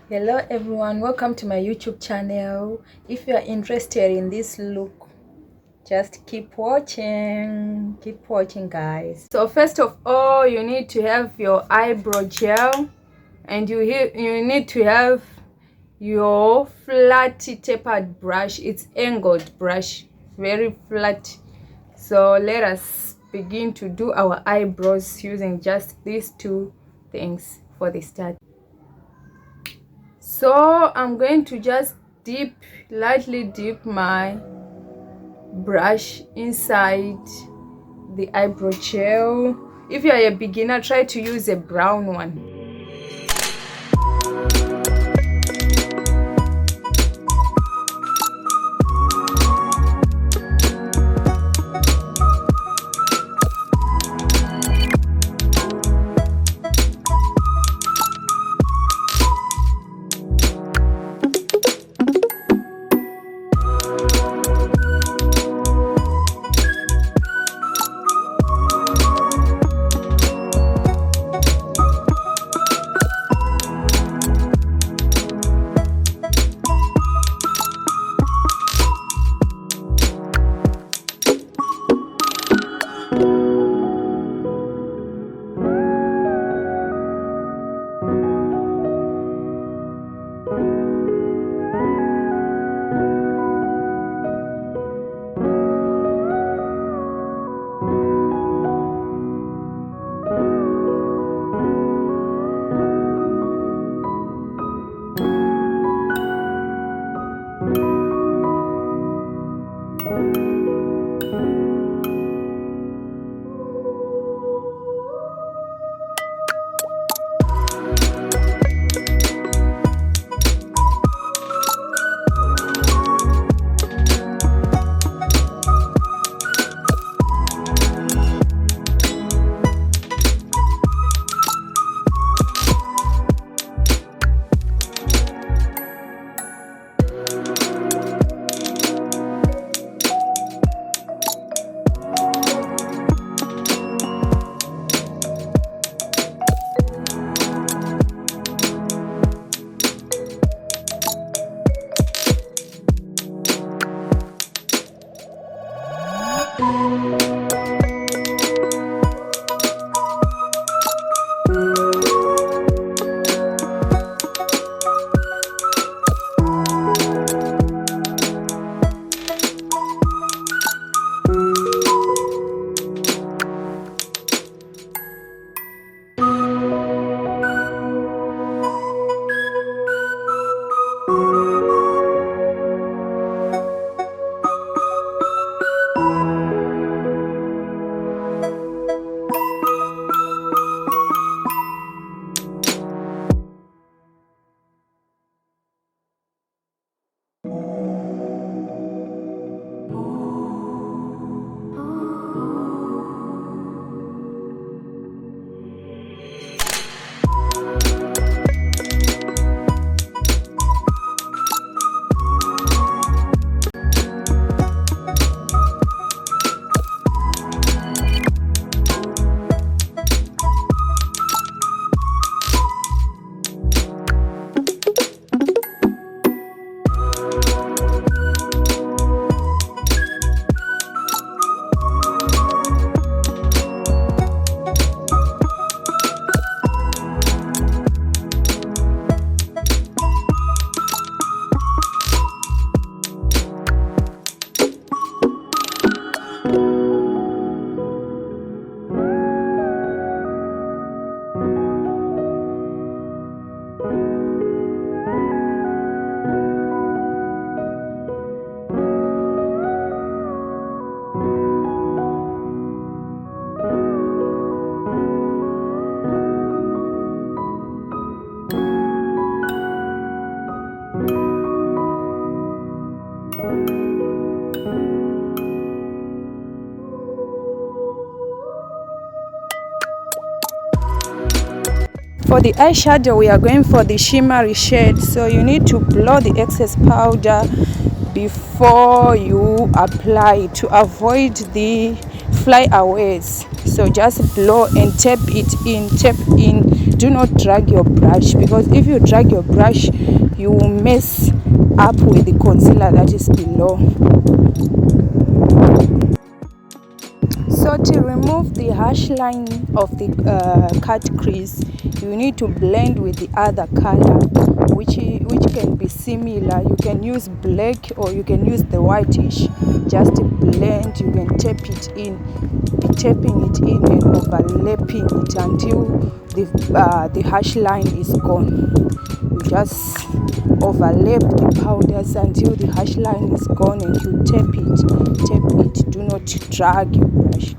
Hello everyone, welcome to my YouTube channel. If you are interested in this look, just keep watching guys. So first of all, you need to have your eyebrow gel, and you need to have your flat tapered brush. It's angled brush, very flat. So let us begin to do our eyebrows using just these two things for the start. So I'm going to just lightly dip my brush inside the eyebrow gel. If you are a beginner, try to use a brown one. For the eyeshadow, we are going for the shimmery shade, so you need to blow the excess powder before you apply to avoid the flyaways. So just blow and tap it in, tap in. Do not drag your brush, because if you drag your brush you will mess up with the concealer that is below. So to remove the harsh line of the cut crease, you need to blend with the other color, which can be similar. You can use black or you can use the whitish. Just blend. You can tap it in, be tapping it in and overlapping it until the harsh line is gone. You just overlap the powders until the harsh line is gone, and you tap it. Do not drag your brush.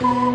you.